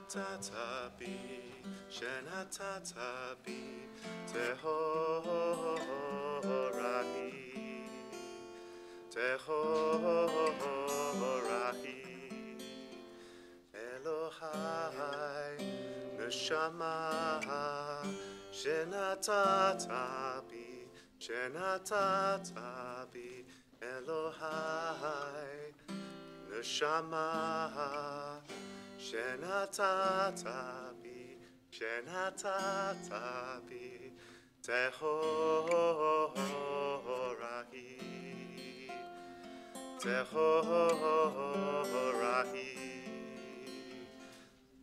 Shenatata bi, Shenatata bi, Tehorahi, Tehorahi, Elohai, Neshama, Shenatata bi, Shenatata bi, Elohai, Neshama, Shenatata bi, Shenatata bi, Tehorahi, Tehorahi,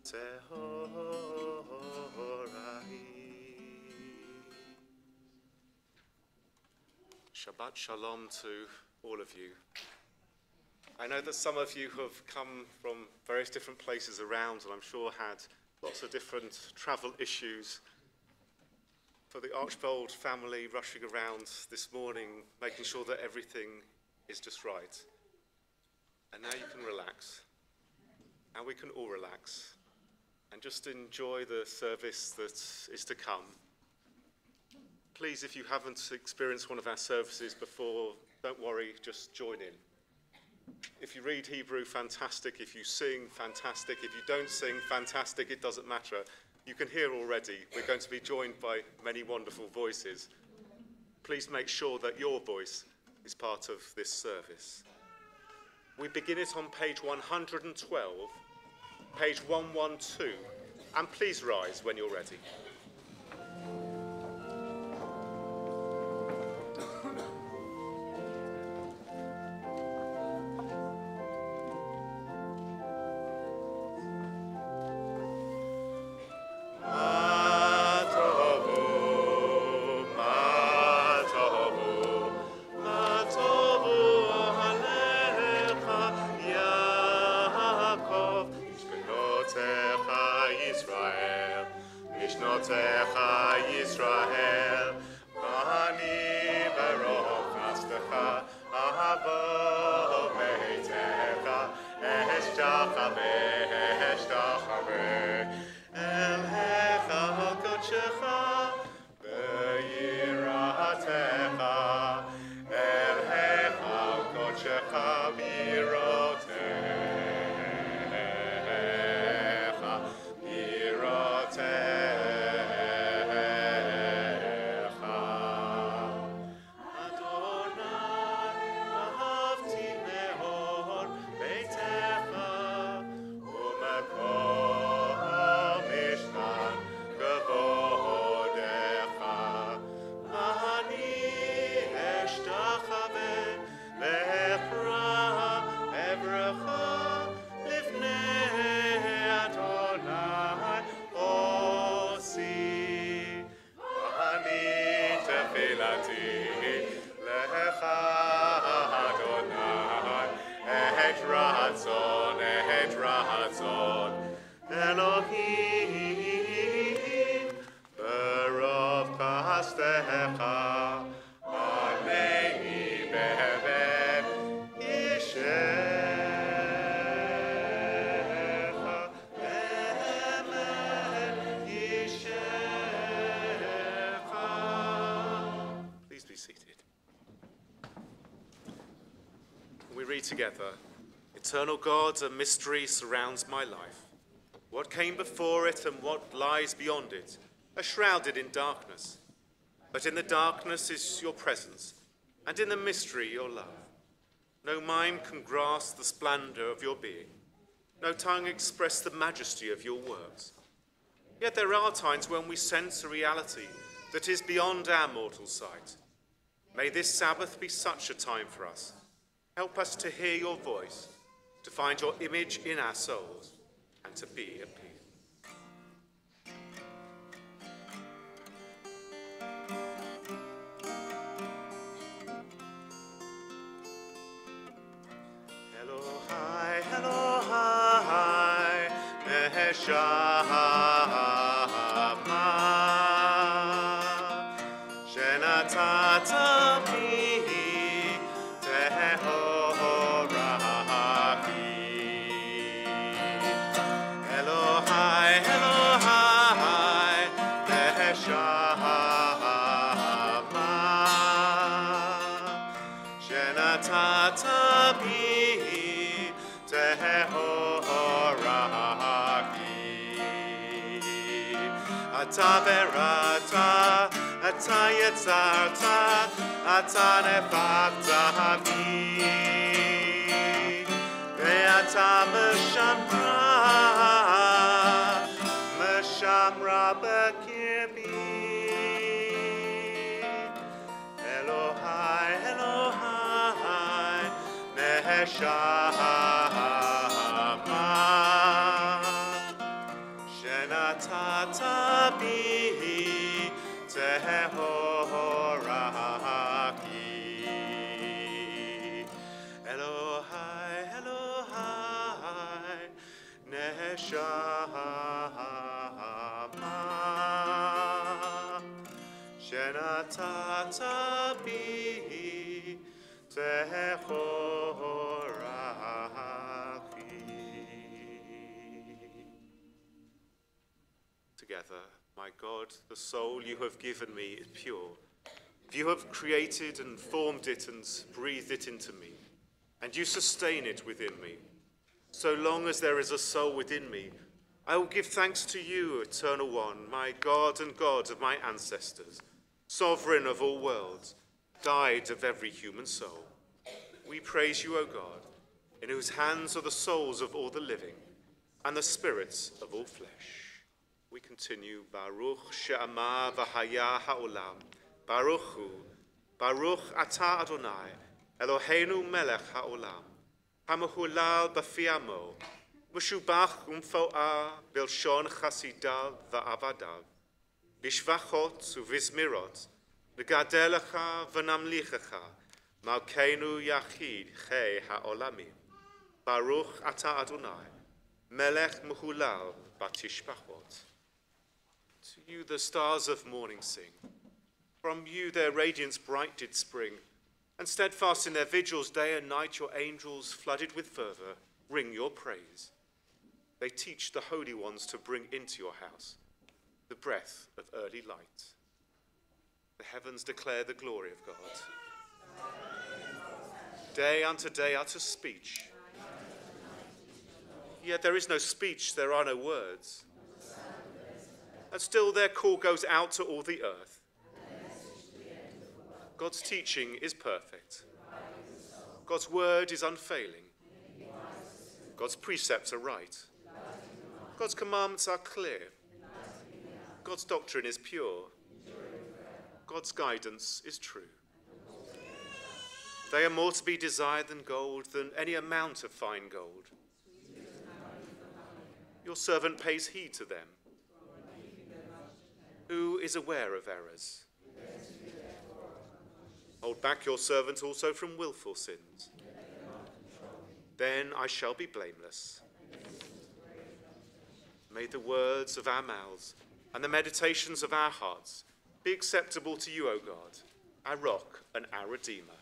Tehorahi. Shabbat Shalom to all of you. I know that some of you have come from various different places around and I'm sure had lots of different travel issues. For the Archbold family rushing around this morning, making sure that everything is just right. And now you can relax. And we can all relax. And just enjoy the service that is to come. Please, if you haven't experienced one of our services before, don't worry, just join in. If you read Hebrew, fantastic. If you sing, fantastic. If you don't sing, fantastic. It doesn't matter. You can hear already, we're going to be joined by many wonderful voices. Please make sure that your voice is part of this service. We begin it on page 112, page 112, and please rise when you're ready. Together, eternal God, a mystery surrounds my life. What came before it and what lies beyond it are shrouded in darkness. But in the darkness is your presence, and in the mystery your love. No mind can grasp the splendor of your being. No tongue express the majesty of your works. Yet there are times when we sense a reality that is beyond our mortal sight. May this Sabbath be such a time for us. Help us to hear your voice, to find your image in our souls, and to be at peace. Elohai, Elohai, Neshama, Shenatata bi, Tehorahi, Elohai. שנתת בי תהורתי. אתה בראת, אתה יצרת, אתה נפחת בי, ואתה משמרה בקרבי. אלוהי, אלוהי, נשמה, שנתת בי תהורתי. אלוהי, אלוהי, נשמה, שנתת בי תהורתי. Together, my God, the soul you have given me is pure. You have created and formed it and breathed it into me, and you sustain it within me. So long as there is a soul within me, I will give thanks to you, Eternal One, my God and God of my ancestors, Sovereign of all worlds, Guide of every human soul. We praise you, O God, in whose hands are the souls of all the living and the spirits of all flesh. We continue, Baruch she'amah v'haya ha'olam, Baruch hu, Baruch atah Adonai, Eloheinu melech ha'olam, hamehulal b'fi amo, Meshubach umfo'ah b'lshon chasidav v'avadav, b'shvachot u'vizmirot, v'gadelecha v'namlichecha, malkeinu yachid chei ha'olamim, Baruch atah Adonai, melech mehulal b'tishpachot. To you the stars of morning sing. From you their radiance bright did spring, and steadfast in their vigils day and night your angels, flooded with fervour, ring your praise. They teach the holy ones to bring into your house the breath of early light. The heavens declare the glory of God. Day unto day utter speech. Yet there is no speech, there are no words. And still their call goes out to all the earth. God's teaching is perfect. God's word is unfailing. God's precepts are right. God's commandments are clear. God's doctrine is pure. God's guidance is true. They are more to be desired than gold, than any amount of fine gold. Your servant pays heed to them. Who is aware of errors? Hold back your servant also from willful sins. Then I shall be blameless. May the words of our mouths and the meditations of our hearts be acceptable to you, O God, our rock and our Redeemer.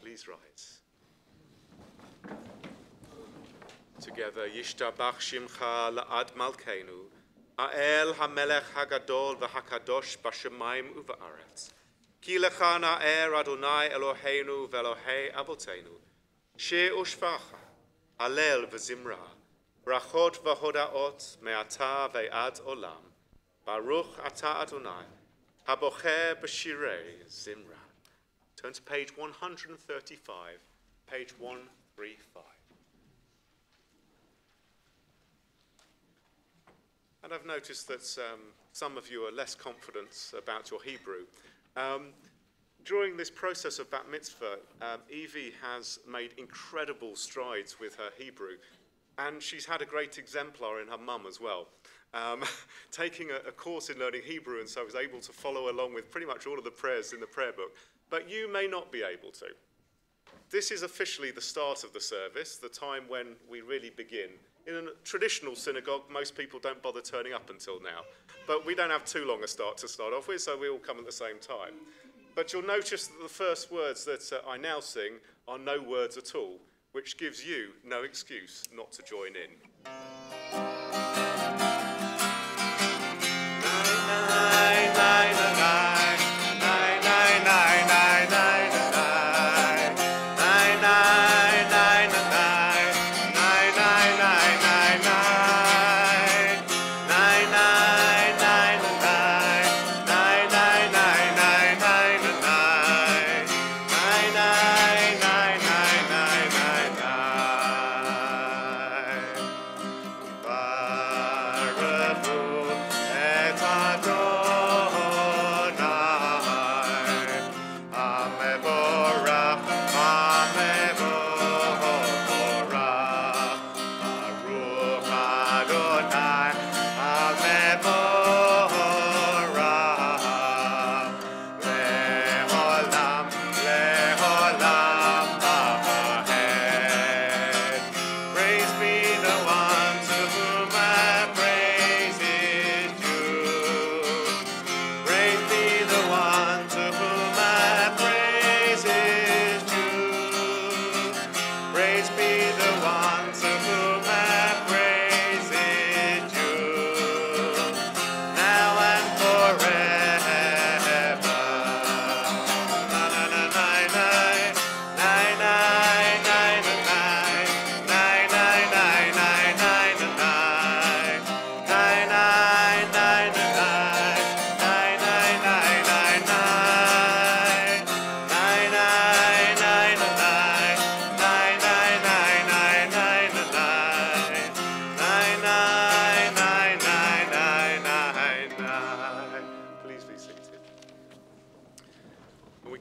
Please rise. Together, Yishtabach Shimcha La'ad Malkeinu, Ha'el HaMelech HaGadol VaHakadosh B'Shamayim U'Va'aretz, Ki Lecha Na'er Adonai Eloheinu V'Elohei Avotenu, She Ushvacha, Halel V'Zimra, Brachot V'Hodaot Me'ata Ve'ad Olam, Baruch Atah Adonai, Habocher B'Shirei Zimra. Turn to page 135, page 135. And I've noticed that some of you are less confident about your Hebrew. during this process of bat mitzvah, Evie has made incredible strides with her Hebrew, and she's had a great exemplar in her mum as well. Taking a course in learning Hebrew, and so I was able to follow along with pretty much all of the prayers in the prayer book. But you may not be able to. This is officially the start of the service, the time when we really begin. In a traditional synagogue, most people don't bother turning up until now. But we don't have too long a start to start off with, so we all come at the same time. But you'll notice that the first words that I now sing are no words at all, which gives you no excuse not to join in.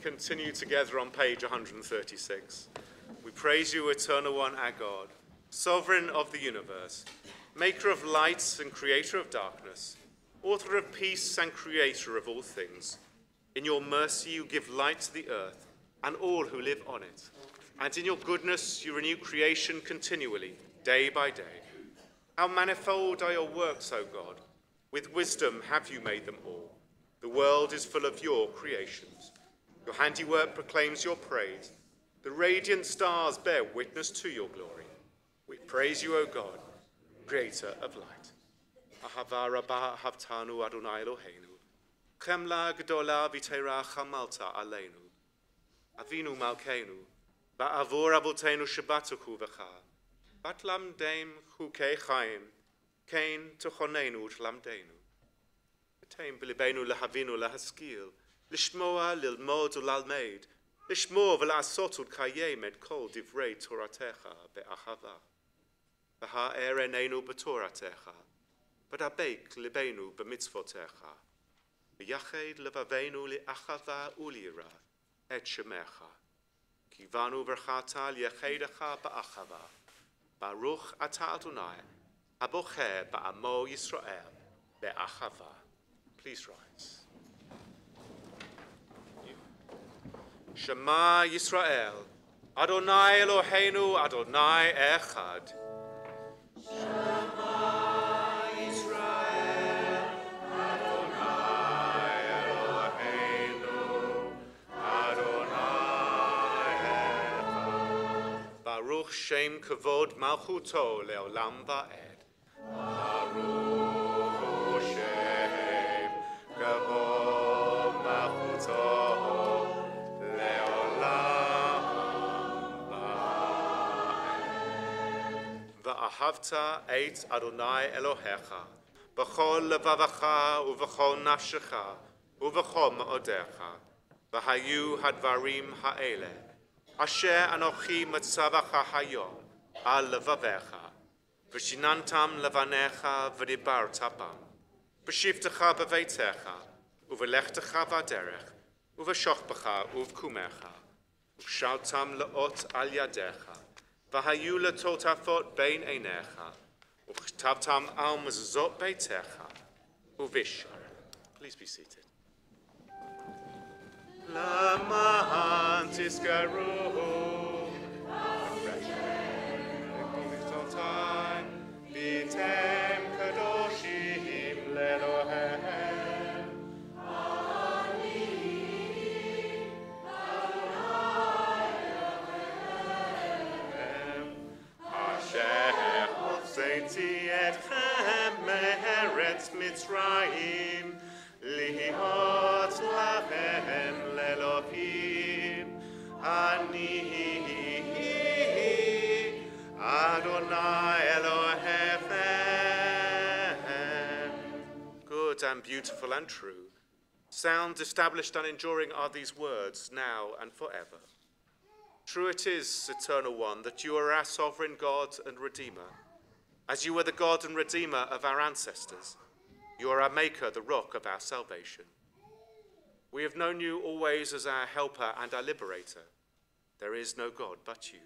Continue together on page 136. We praise you, Eternal One, our God, Sovereign of the universe, Maker of lights and Creator of darkness, Author of peace and Creator of all things. In your mercy you give light to the earth and all who live on it, and in your goodness you renew creation continually, day by day. How manifold are your works, O God! With wisdom have you made them all. The world is full of your creations. Your handiwork proclaims your praise. The radiant stars bear witness to your glory. We praise you, O God, creator of light. Ahava rabbah havtanu Adonai Eloheinu. Chemla gdola v'teira chamalta aleinu. Avinu malkeinu. Ba'avor avotenu shabatuku v'cha. Batlam dem chukei chaim. Kain tuchonenu tlamdenu. V'teim b'libenu lehavinu lehaskil. Lishmoa lilmod ulalmeid, lishmo v'la'asot ulkayem et kol divrei toratecha be'achava. V'ha'er enenu b'toratecha, v'dabeik libenu b'mitzvotecha. V'yached levavenu li'achava u'lira et shemecha. Kivanu v'rchata li'achedecha ba'achava. Baruch ata Adonai, abocher ba'amo Yisrael be'achava. Please rise. Shema Yisrael, Adonai Eloheinu, Adonai Echad. Shema Yisrael, Adonai Eloheinu, Adonai Echad. Baruch Shem Kavod Malchuto Leolam Va'ed. Baruch Shem Kavod Malchuto. Va'ahavta et Adonai Elohecha, b'chol levavecha u'v'chol nafshecha u'v'chol ma'odecha, v'hayu hadvarim ha'ele, asher anochi matzavacha hayom al levavecha, v'shinantam levanecha v'dibarta bam, v'shivtecha b'veitecha u'v'lechtecha v'aderech, ובשוכבך ובקומך, ושלתם לאות על ידיך, והיו לטוטפות בין עיניך, וכתבתם על מזוזות ביתך, ובשער. Please be seated. למען תזכרו, ביתם קדושים לאלוהיהם. אשר הוצאתי אתכם מארץ מצרים, להיות לכם לאלוהים. אני Adonai Elohechem. Good and beautiful and true, sound, established and enduring are these words now and forever. True it is, Eternal One, that you are our sovereign God and Redeemer. As you were the God and Redeemer of our ancestors, you are our Maker, the rock of our salvation. We have known you always as our helper and our liberator. There is no God but you.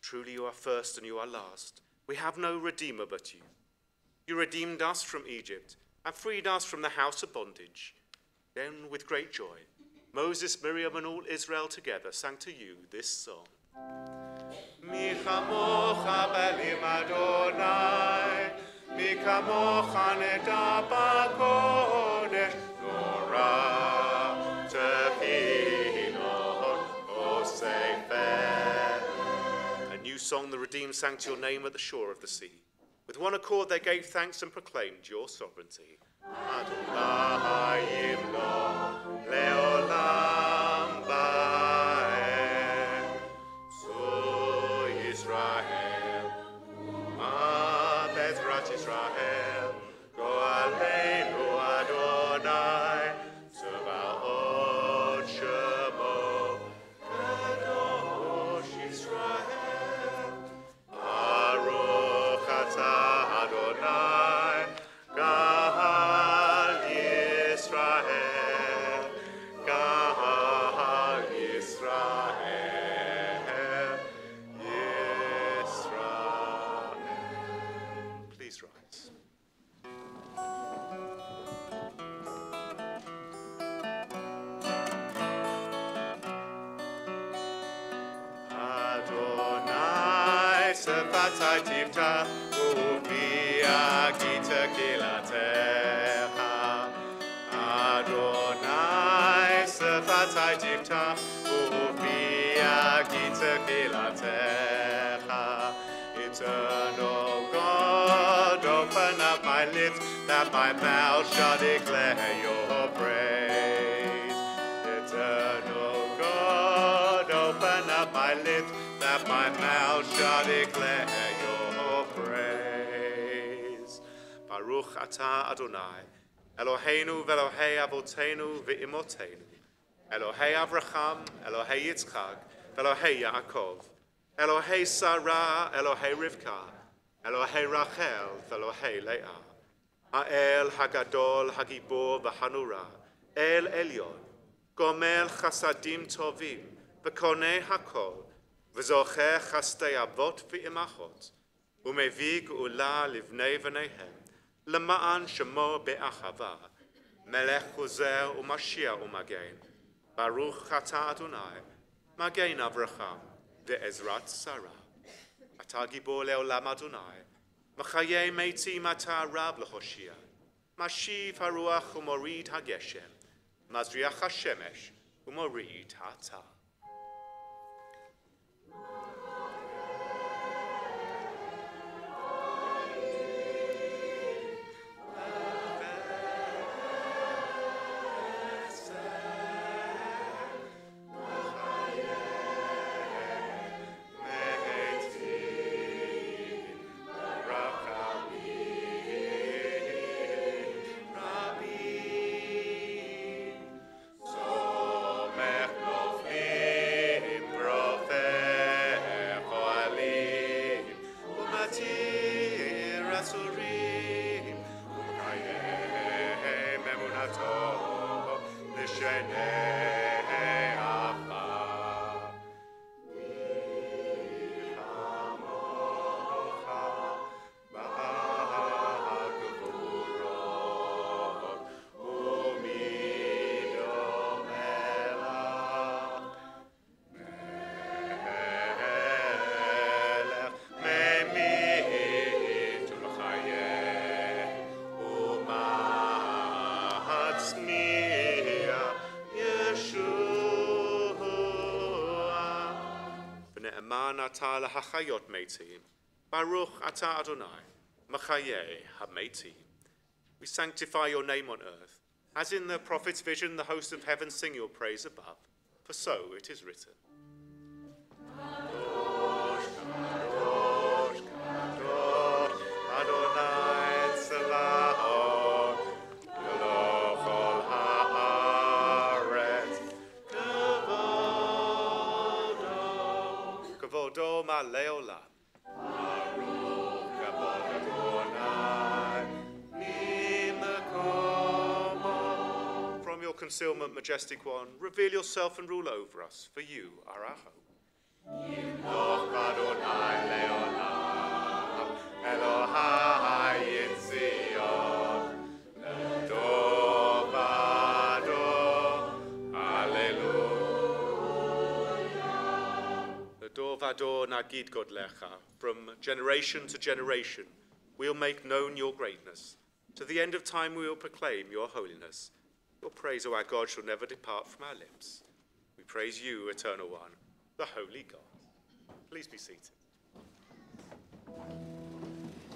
Truly you are first and you are last. We have no Redeemer but you. You redeemed us from Egypt and freed us from the house of bondage. Then with great joy, Moses, Miriam and all Israel together sang to you this song. Mi chamocha belim Adonai, mi kamocha neda b'kodesh, Torah tefilot oseifer. A new song the redeemed sang to your name at the shore of the sea. With one accord they gave thanks and proclaimed your sovereignty. Adonai yimlo leolam ba'ed. So Israel, Bezrat Israel, go aleinu Adonai, Tzevaot Shemo, Kadosh Israel, Baruch atah Adonai, Gal Yisrael, Gal Yisrael, Yisrael. Please rise. Adonai sefatai tivta uviagita kilatecha. Adonai sefatai tivta uviagita kilatecha. Eternal God, open up my lips that my mouth shall declare your praise. Eternal God, open up my lips that my mouth shall declare your praise. Baruch atah Adonai, Eloheinu ve'Elohei avotenu ve'imotenu, Elohei Avraham, Elohei Yitzchak, ve'Elohei Yaakov, Elohei Sarah, Elohei Rivka, Elohei Rachel, ve'Elohei Leah. Ha'el Hagadol Hagibor v'Hanura, El Elyon, Gomel Chasadim Tovim, v'Konei Hakol, v'Zocher Chastei Avot v'Imachot, u'Mevi Geula livnei v'neihem, Lema'an Shemo be'achava, Melech Chozer u'Mashiach u'Magen, Baruch atah Adonai, Magen Avraham, ve'Ezrat Sarah. Atah Gibor le'olam Adonai, Machayei Meitim atah Rab le'Hoshia, Mashiv haruach u'morid hageshem, Mazriach hashemesh u'morid ha'atah. L'shenei lahachayot metim. Baruch atah Adonai, machayeh ha-metim. We sanctify your name on earth. As in the prophet's vision, the host of heaven sing your praise above. For so it is written. Kadosh, Kadosh, Kadosh, Adonai Tzvaot, Melech ol haaretz, Kavodo malei olam. Baruch kavod Adonai mimakomo. From your concealment, majestic one, reveal yourself and rule over us, for you are our hope. Yimloch Adonai leolam, Elohai Yitzion, Ledov Ador, Alleluia. Ledov Ador Nagid Godlecha, from generation to generation, we'll make known your greatness. To the end of time we will proclaim your holiness. Your praise, O our God, shall never depart from our lips. We praise you, Eternal One, the Holy God. Please be seated.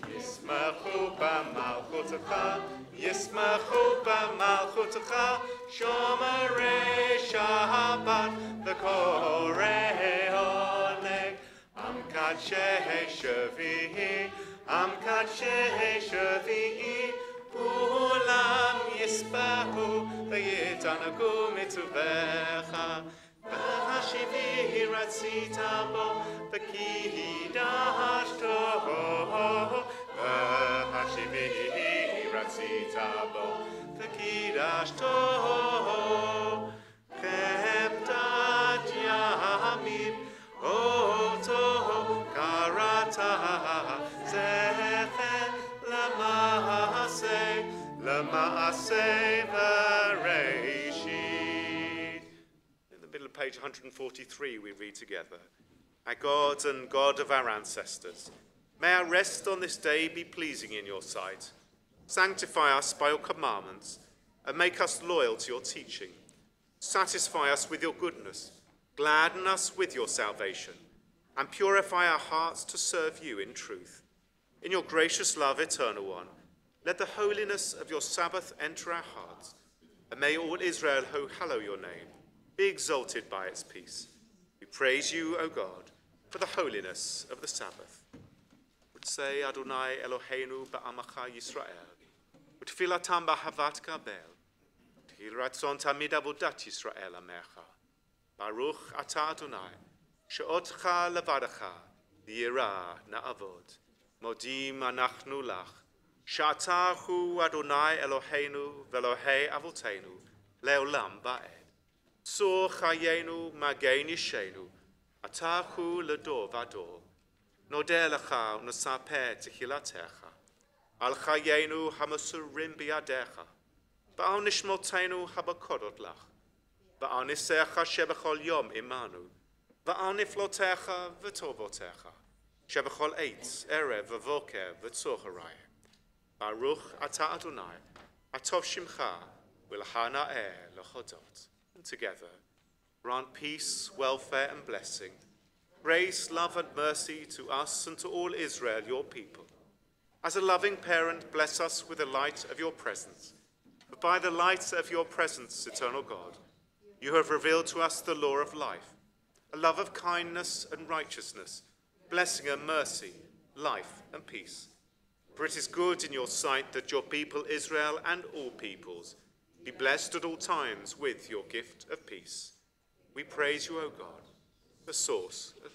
Yismachu b'malchutecha, Yismachu b'malchutecha, Shomerei Shabbat, v'korei oneg, Am kadshei Shavi'i, Am kadshei Shavi'i, Kulam yispahu, v'yitanagu mitzuvecha, v'hashivihi ratzita bo, v'kidashto, v'hashivihi ratzita bo, v'kidashto, chemtat yamim, oto karata, zecher L'maaseh v'reishit. In the middle of page 143 we read together, Our God and God of our ancestors, may our rest on this day be pleasing in your sight. Sanctify us by your commandments and make us loyal to your teaching. Satisfy us with your goodness, gladden us with your salvation, and purify our hearts to serve you in truth. In your gracious love, Eternal One, let the holiness of your Sabbath enter our hearts, and may all Israel who hallow your name be exalted by its peace. We praise you, O God, for the holiness of the Sabbath. Say Adonai Eloheinu ba'amacha Yisrael, utfilatam ba'havat kabel, t'hil ratzon tamid avodat Yisrael amecha. Baruch atah Adonai, she'otcha levadecha, v'yira na'avod, modim anachnu lach, she'atah hu Adonai Eloheinu v'Elohei avotenu, le'olam ba'ed. Tzur chayenu magen yishenu, atah hu ledor vador. Nodeh lecha u'nesapeh tehilatecha, al chayenu hamasurim biyadecha, ba'al nishmotenu habakodot lach, ba'al nisecha shebechol yom imanu, ba'al niflotecha v'tovotecha, shebechol eitz, erev v'voker v'tzoharayim. Baruch atah Adonai, atov shimcha, v'l'hana'eh lechodot. And together, grant peace, welfare, and blessing, grace, love, and mercy to us and to all Israel, your people. As a loving parent, bless us with the light of your presence. For by the light of your presence, eternal God, you have revealed to us the law of life, a love of kindness and righteousness, blessing and mercy, life and peace. For it is good in your sight that your people Israel and all peoples be blessed at all times with your gift of peace. We praise you, O God, the source of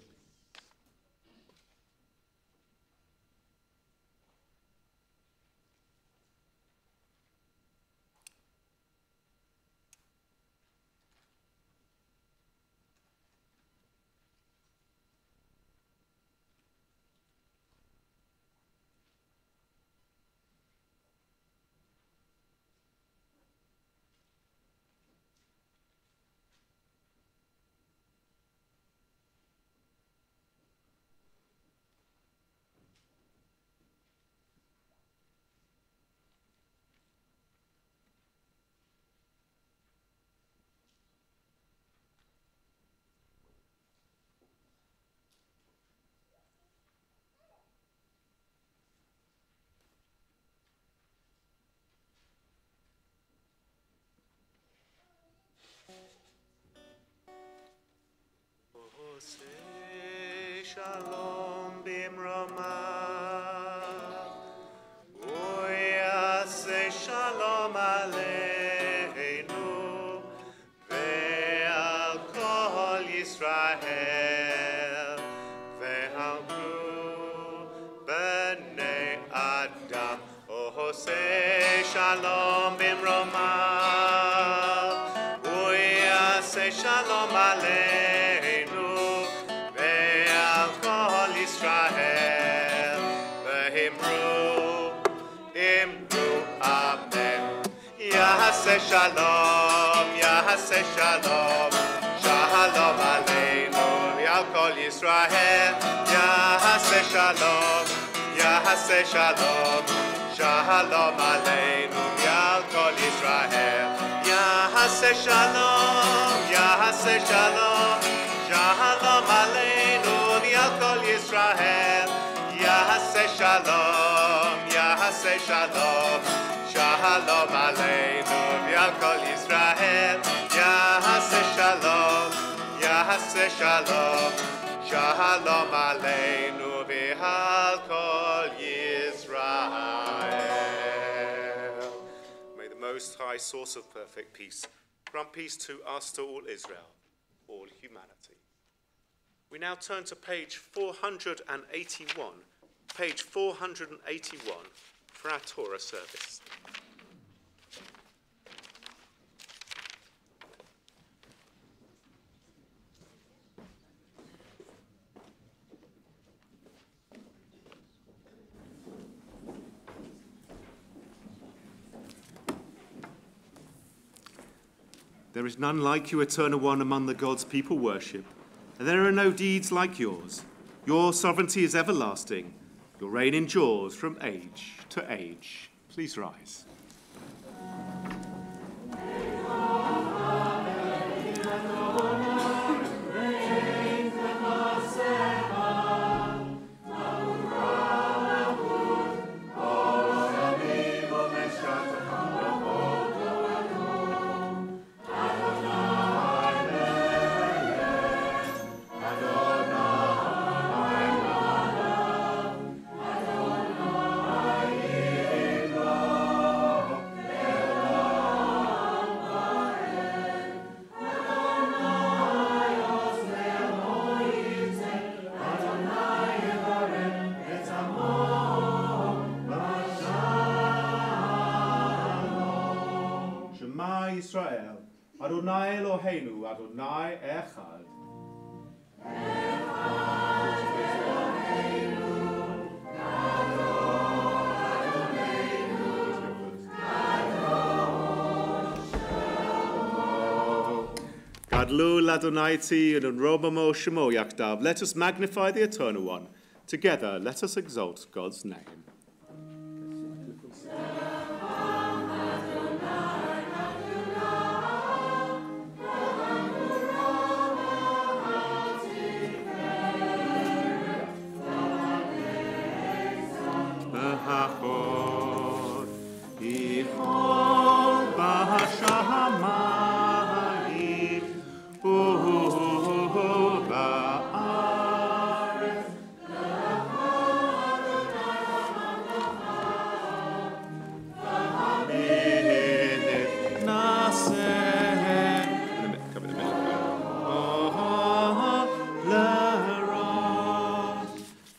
Say shalom bimroma. Say shalom aleinu ve'al kol Yisrael ve'al kol bnei Adam. Oh, say shalom bimroma. Say shalom aleinu ve'al kol Yisrael ve'imru amen. Yahaseh shalom, Yahaseh shalom, shalom aleinu ve'al kol Yisrael. Yahaseh shalom, Yahaseh shalom, shalom aleinu ve'al kol Yisrael. Yahaseh shalom, Yahaseh shalom, shalom aleinu ve'al kol Yisrael. Yahaseh shalom, Yahaseh shalom, shalom aleinu ve'al kol Yisrael. Yahaseh shalom, Yahaseh shalom, shalom aleinu ve'al kol Yisrael. May the Most High, source of perfect peace, grant peace to us, to all Israel, all humanity. We now turn to page 481, page 481 for our Torah service. There is none like you, Eternal One, among the gods people worship, and there are no deeds like yours. Your sovereignty is everlasting. Your reign endures from age to age. Please rise. Israel, Adonai Eloheinu, Adonai Echad. Gadlu l'Adonai ti and Robamo Shemo Yakdav. Let us magnify the Eternal One. Together, let us exalt God's name.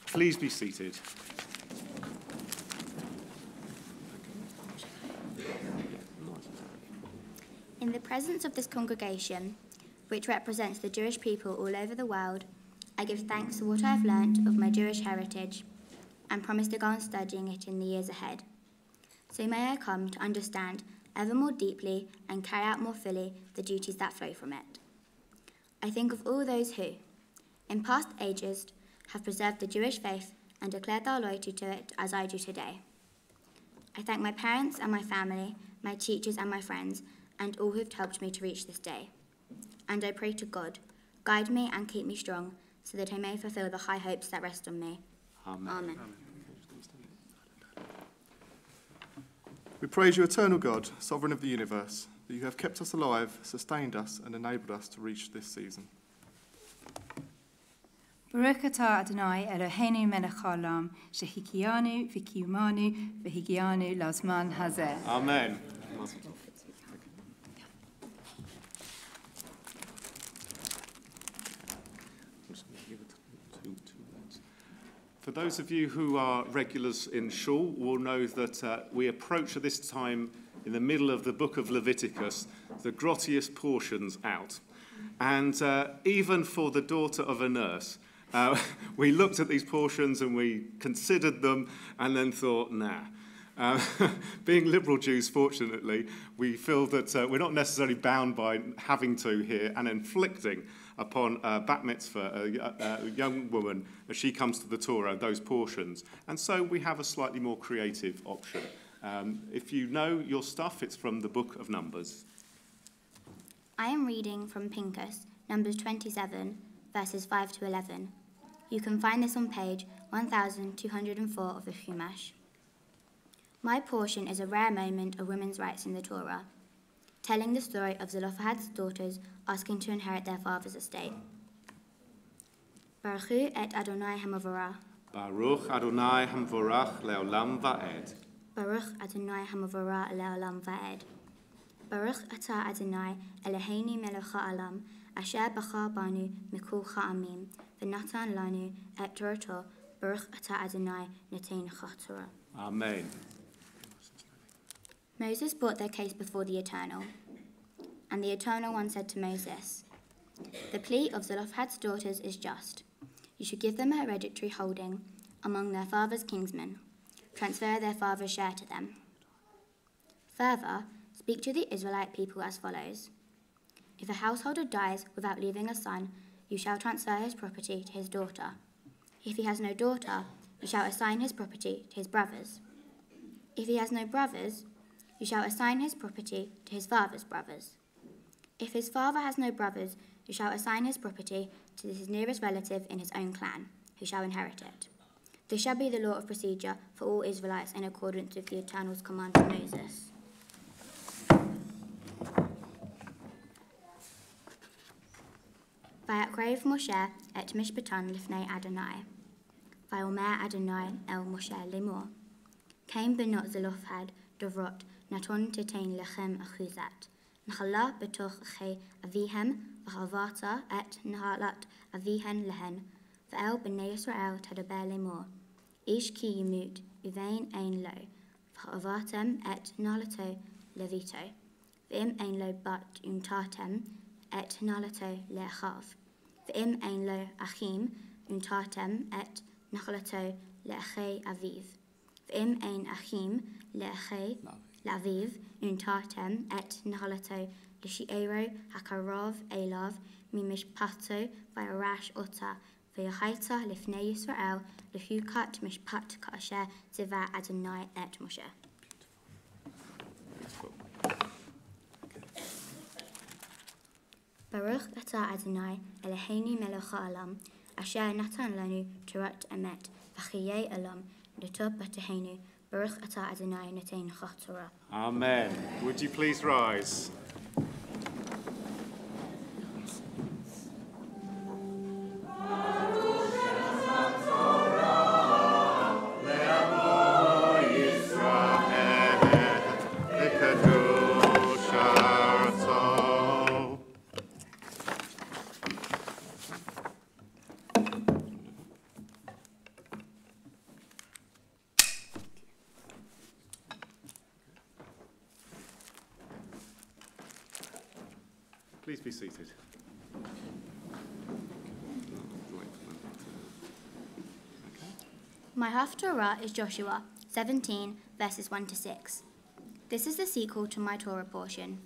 Please be seated. In the presence of this congregation, which represents the Jewish people all over the world, I give thanks for what I have learnt of my Jewish heritage and promise to go on studying it in the years ahead. So may I come to understand ever more deeply and carry out more fully the duties that flow from it. I think of all those who, in past ages, have preserved the Jewish faith and declared their loyalty to it as I do today. I thank my parents and my family, my teachers and my friends, and all who've helped me to reach this day. And I pray to God, guide me and keep me strong, so that I may fulfill the high hopes that rest on me. Amen. Amen. We praise you, eternal God, sovereign of the universe, that you have kept us alive, sustained us, and enabled us to reach this season. Baruch atah Adonai Eloheinu melech haolam, shehikianu v'kiyumanu v'higianu lazman hazeh. Amen. For those of you who are regulars in Shul will know that we approach at this time in the middle of the book of Leviticus, the grottiest portions out. And even for the daughter of a nurse, we looked at these portions and we considered them and then thought, nah. Being liberal Jews, fortunately, we feel that we're not necessarily bound by having to here and inflicting upon bat mitzvah, a young woman, as she comes to the Torah, those portions. And so we have a slightly more creative option. If you know your stuff, it's from the book of Numbers. I am reading from Pincus, Numbers 27, verses 5 to 11. You can find this on page 1204 of the Chumash. My portion is a rare moment of women's rights in the Torah, telling the story of Zelophehad's daughters asking to inherit their father's estate. Baruchu et Adonai Hamavorah. Baruch Adonai Hamvorach le'olam va'ed. Baruch Adonai Hamavorah le'olam va'ed. Baruch atah Adonai Eloheinu melech ha'olam, asher bachar banu mikol ha'amim, v'natan lanu et Torato. Baruch atah Adonai noten Torah. Amen. Moses brought their case before the Eternal, and the Eternal One said to Moses, the plea of Zelophehad's daughters is just. You should give them a hereditary holding among their father's kinsmen, transfer their father's share to them. Further, speak to the Israelite people as follows. If a householder dies without leaving a son, you shall transfer his property to his daughter. If he has no daughter, you shall assign his property to his brothers. If he has no brothers, you shall assign his property to his father's brothers. If his father has no brothers, you shall assign his property to his nearest relative in his own clan, who shall inherit it. This shall be the law of procedure for all Israelites in accordance with the Eternal's command to Moses. Vayakrev Moshe et Mishpatan lifnei Adonai. Vayomer Adonai el Moshe lemor. Came benot Zelophehad dovrot naton tetain lechem achuzat. Nachala betoch che avihem v'chavata et nahalat avihen lehen. V'el b'nei Yisrael tadaber lemor. Ish ki yimut uvein ein lo. V'chavatem et nalato levito. V'im ein lo bat untatem et nalato lechav. V'im ein lo achim untatem et nachalato leche aviv. V'im ein achim leche laviv untatem et nachalato leshiero hakarov elav mimishpato v'yarash ota v'yahaita lifnei Yisrael lehukat mishpat kasher ziva Adonai et Moshe. Baruch atah Adonai Eloheinu melech ha'olam, asher natan lanu Torat emet, v'chiyei olam, l'tov b'teheinu. Baruch atah Adonai noten Torah. Amen. Would you please rise? Please be seated. My Haftorah is Joshua 17, verses 1 to 6. This is the sequel to my Torah portion.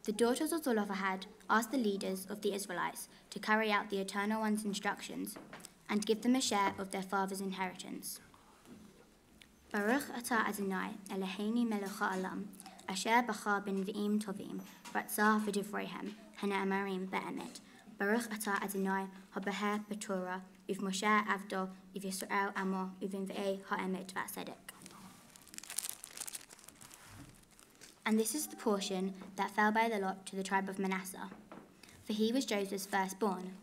The daughters of Zelophehad asked the leaders of the Israelites to carry out the Eternal One's instructions and give them a share of their father's inheritance. Baruch atah Adonai Eloheinu melech ha'olam, asher bachar b'nevi'im tovim, ratzah v'divreihem, hana'amarim be'emet. Baruch atah Adonai habeher b'Torah, uv Moshe avdo, uv Yisrael amo, uvim ve'eh ha'emet v'asedek. And this is the portion that fell by the lot to the tribe of Manasseh, for he was Joseph's firstborn.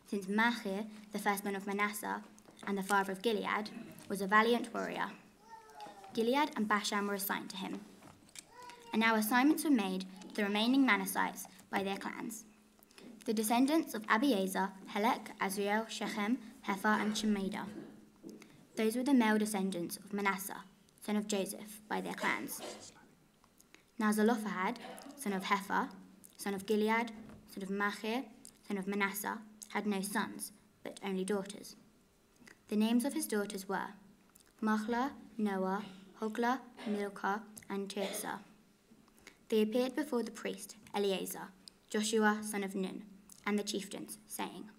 since Machir, the firstborn of Manasseh and the father of Gilead, was a valiant warrior. Gilead and Bashan were assigned to him. And now assignments were made to the remaining Manassites by their clans. The descendants of Abiezer, Helek, Azriel, Shechem, Hepher, and Shemida. Those were the male descendants of Manasseh, son of Joseph, by their clans. Now Zelophehad, son of Hepher, son of Gilead, son of Machir, son of Manasseh, had no sons, but only daughters. The names of his daughters were Machlah, Noah, Hoglah, Milcah, and Tirzah. They appeared before the priest, Eleazar, Joshua, son of Nun, and the chieftains, saying,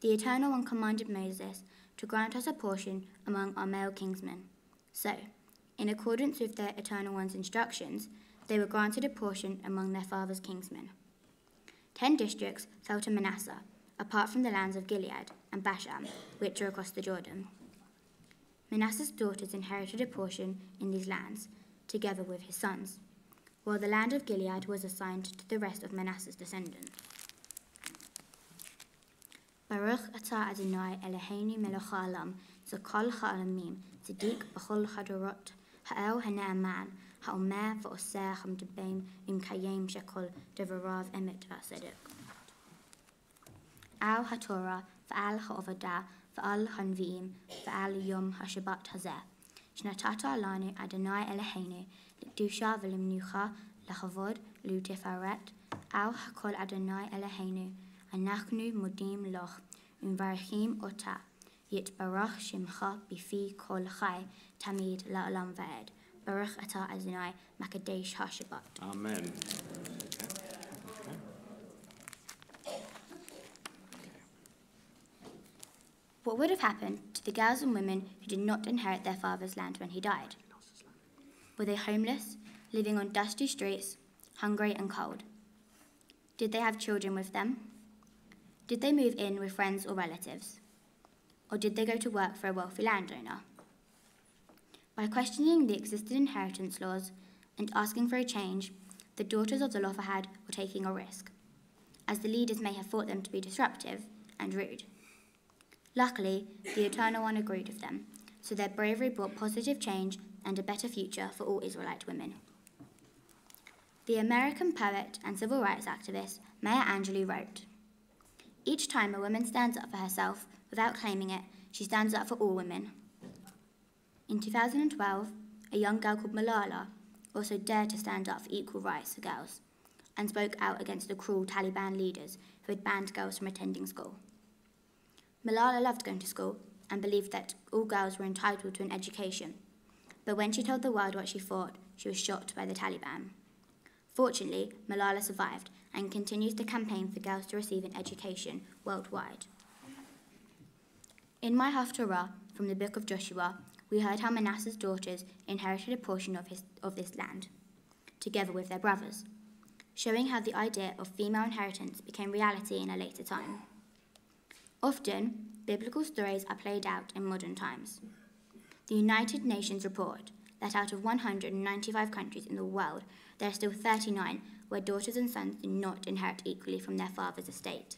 The Eternal One commanded Moses to grant us a portion among our male kinsmen. So, in accordance with the Eternal One's instructions, they were granted a portion among their father's kinsmen. 10 districts fell to Manasseh, apart from the lands of Gilead and Bashan, which are across the Jordan. Manasseh's daughters inherited a portion in these lands, together with his sons, while the land of Gilead was assigned to the rest of Manasseh's descendants. Baruch atah Adonai Eloheinu melech haolam, zakol ha'olamim, tzedek b'chol hadorot, ha'el ha'ne'eman, ha'omer v'oseh hamdebim imkayim shekol devarav emet v'asedek. Al ha'torah v'al ha'ovadah v'al ha'nvi'im v'al yom ha'shabbat hazeh. Shnatata alanu Adonai Eloheinu l'kedusha v'lemnucha l'chavod l'uteferet al ha'kol Adonai Eloheinu anachnu modim loch umvarchim ota yitbarach shimcha bifi kol chai tamid la'olam va'ed. Baruch atah Adonai makadesh ha'shabbat. Amen. What would have happened to the girls and women who did not inherit their father's land when he died? Were they homeless, living on dusty streets, hungry and cold? Did they have children with them? Did they move in with friends or relatives? Or did they go to work for a wealthy landowner? By questioning the existing inheritance laws and asking for a change, the daughters of Zelophehad were taking a risk, as the leaders may have thought them to be disruptive and rude. Luckily, the Eternal One agreed with them, so their bravery brought positive change and a better future for all Israelite women. The American poet and civil rights activist Maya Angelou wrote, Each time a woman stands up for herself without claiming it, she stands up for all women. In 2012, a young girl called Malala also dared to stand up for equal rights for girls and spoke out against the cruel Taliban leaders who had banned girls from attending school. Malala loved going to school and believed that all girls were entitled to an education, but when she told the world what she thought, she was shot by the Taliban. Fortunately, Malala survived and continues to campaign for girls to receive an education worldwide. In my Haftarah from the book of Joshua, we heard how Manasseh's daughters inherited a portion of this land, together with their brothers, showing how the idea of female inheritance became reality in a later time. Often, biblical stories are played out in modern times. The United Nations report that out of 195 countries in the world, there are still 39 where daughters and sons do not inherit equally from their father's estate.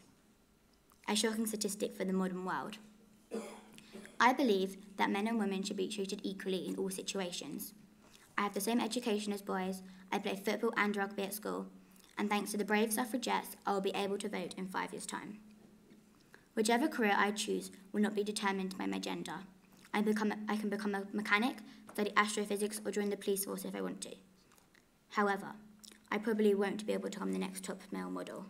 A shocking statistic for the modern world. I believe that men and women should be treated equally in all situations. I have the same education as boys, I play football and rugby at school, and thanks to the brave suffragettes, I will be able to vote in 5 years' time. Whichever career I choose will not be determined by my gender. I can become a mechanic, study astrophysics, or join the police force if I want to. However, I probably won't be able to become the next top male model.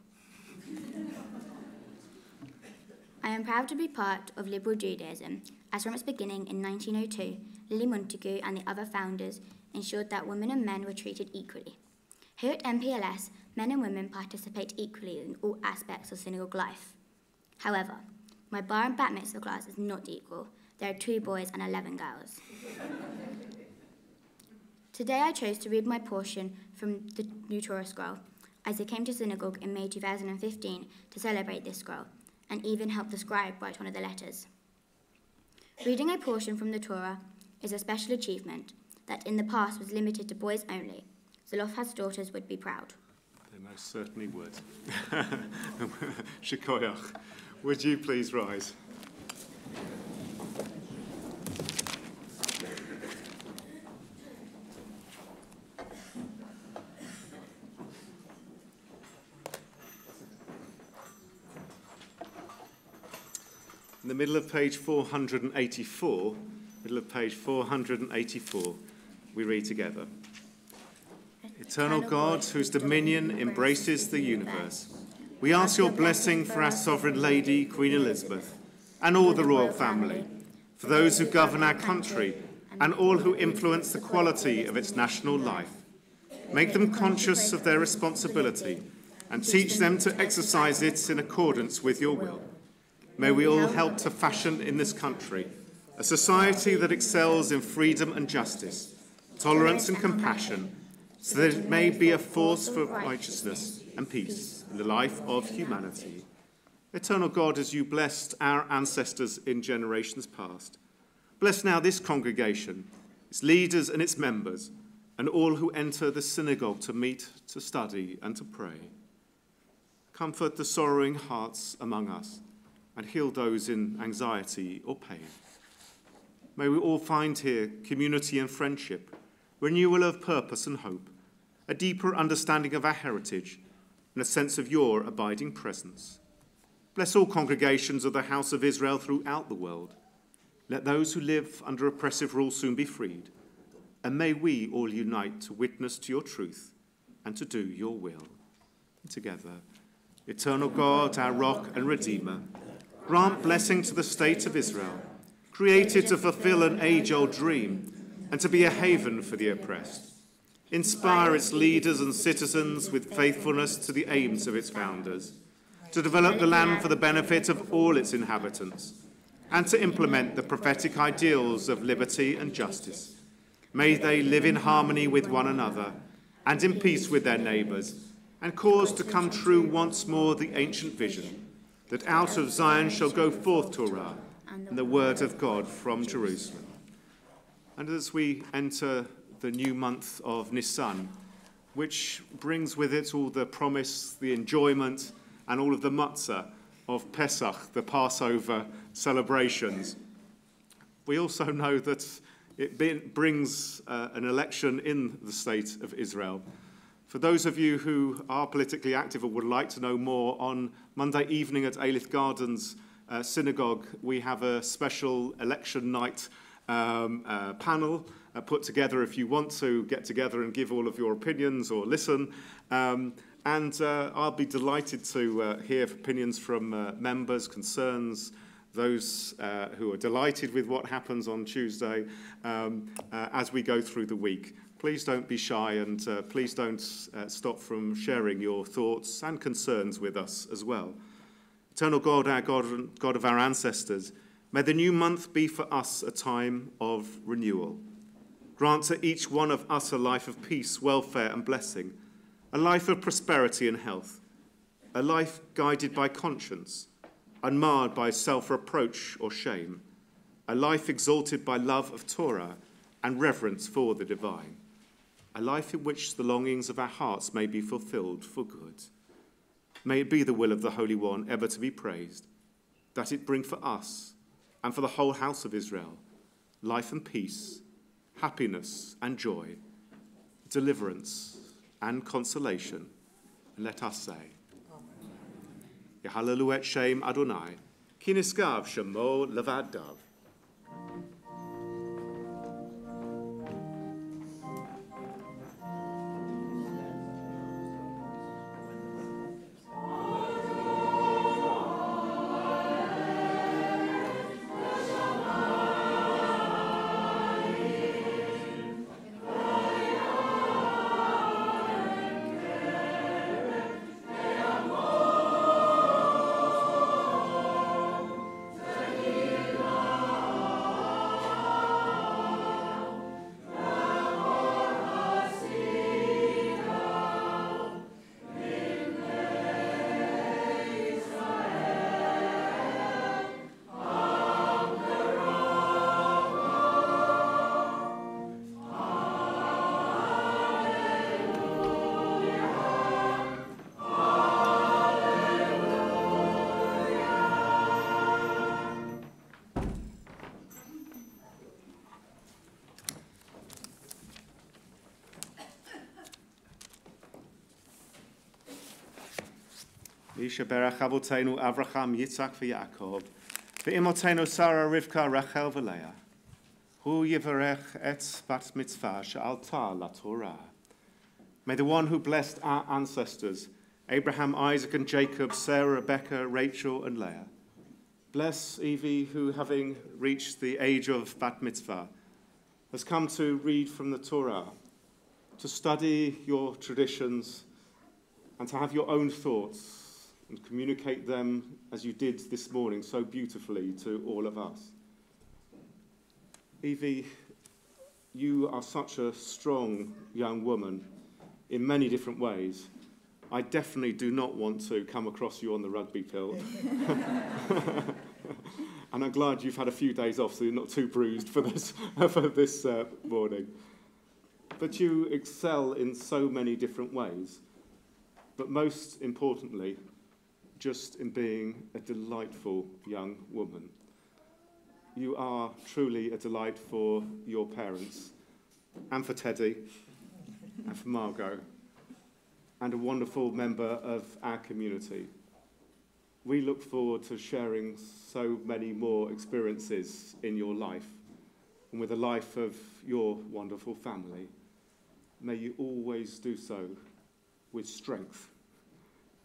I am proud to be part of liberal Judaism, as from its beginning in 1902, Lily Montagu and the other founders ensured that women and men were treated equally. Here at MPLS, men and women participate equally in all aspects of synagogue life. However, my bar and bat mitzvah class is not equal. There are 2 boys and 11 girls. Today I chose to read my portion from the New Torah scroll, as I came to synagogue in May 2015 to celebrate this scroll, and even help the scribe write one of the letters. Reading a portion from the Torah is a special achievement that in the past was limited to boys only. Zelophehad's daughters would be proud. They most certainly would. Shikoyach. Would you please rise? In the middle of page 484, we read together. Eternal God, whose dominion embraces the universe, we ask your blessing for our sovereign lady, Queen Elizabeth, and all the royal family, for those who govern our country, and all who influence the quality of its national life. Make them conscious of their responsibility, and teach them to exercise it in accordance with your will. May we all help to fashion in this country a society that excels in freedom and justice, tolerance and compassion, so that it may be a force for righteousness and peace in the life of humanity. Eternal God, as you blessed our ancestors in generations past, bless now this congregation, its leaders and its members, and all who enter the synagogue to meet, to study, and to pray. Comfort the sorrowing hearts among us, and heal those in anxiety or pain. May we all find here community and friendship, renewal of purpose and hope, a deeper understanding of our heritage, and a sense of your abiding presence. Bless all congregations of the House of Israel throughout the world. Let those who live under oppressive rule soon be freed, and may we all unite to witness to your truth and to do your will. Together, eternal God, our rock and redeemer, grant blessing to the state of Israel, created to fulfill an age-old dream and to be a haven for the oppressed. Inspire its leaders and citizens with faithfulness to the aims of its founders, to develop the land for the benefit of all its inhabitants, and to implement the prophetic ideals of liberty and justice. May they live in harmony with one another and in peace with their neighbours, and cause to come true once more the ancient vision, that out of Zion shall go forth Torah and the word of God from Jerusalem. And as we enter the new month of Nisan, which brings with it all the promise, the enjoyment, and all of the matzah of Pesach, the Passover celebrations, we also know that it brings an election in the state of Israel. For those of you who are politically active or would like to know more, on Monday evening at Aelith Gardens Synagogue, we have a special election night panel put together if you want to get together and give all of your opinions or listen. I'll be delighted to hear opinions from members, concerns, those who are delighted with what happens on Tuesday as we go through the week. Please don't be shy, and please don't stop from sharing your thoughts and concerns with us as well. Eternal God, our God of our ancestors, may the new month be for us a time of renewal. Grant to each one of us a life of peace, welfare, and blessing, a life of prosperity and health, a life guided by conscience, unmarred by self-reproach or shame, a life exalted by love of Torah and reverence for the divine, a life in which the longings of our hearts may be fulfilled for good. May it be the will of the Holy One ever to be praised, that it bring for us and for the whole house of Israel life and peace, happiness and joy, deliverance and consolation. And let us say, Yehalelu et Shem Adonai, ki niskav shemo levad dav. Isha berach avotenu Avraham, Yitzhak v'Yaakov, ve'imotenu Sarah, Rivka, Rachel v'Leah. Hu yivarech et bat mitzvah she'alta la Torah. May the one who blessed our ancestors, Abraham, Isaac, and Jacob, Sarah, Rebecca, Rachel, and Leah, bless Evie, who, having reached the age of bat mitzvah, has come to read from the Torah, to study your traditions, and to have your own thoughts and communicate them as you did this morning so beautifully to all of us. Evie, you are such a strong young woman in many different ways. I definitely do not want to come across you on the rugby field. And I'm glad you've had a few days off so you're not too bruised for this, morning. But you excel in so many different ways. But most importantly, just in being a delightful young woman. You are truly a delight for your parents, and for Teddy, and for Margot, and a wonderful member of our community. We look forward to sharing so many more experiences in your life, and with the life of your wonderful family. May you always do so with strength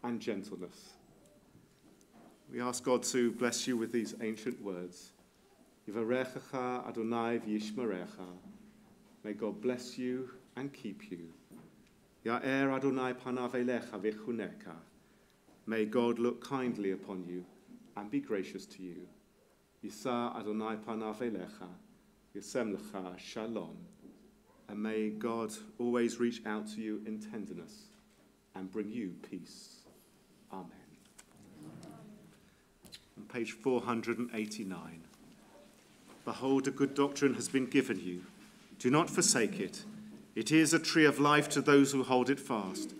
and gentleness. We ask God to bless you with these ancient words. Yivarechecha Adonai v'yishmerecha. May God bless you and keep you. Ya'er Adonai panav elecha v'chuneka. May God look kindly upon you and be gracious to you. Yisa Adonai panav elecha v'yasem lecha shalom. And may God always reach out to you in tenderness and bring you peace. Amen. On page 489. Behold, a good doctrine has been given you. Do not forsake it. It is a tree of life to those who hold it fast,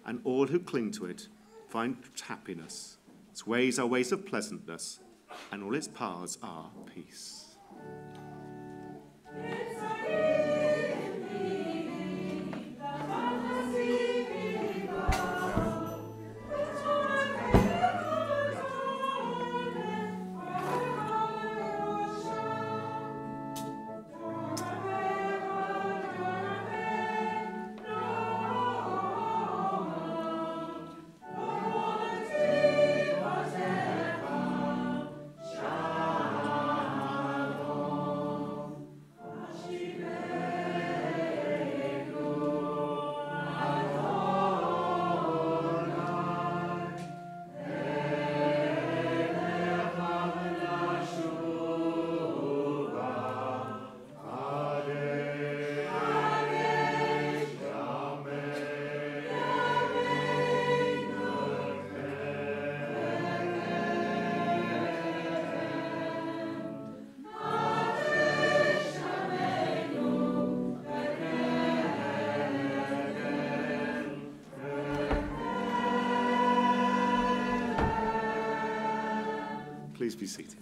and all who cling to it find happiness. Its ways are ways of pleasantness, and all its paths are peace. Please be seated.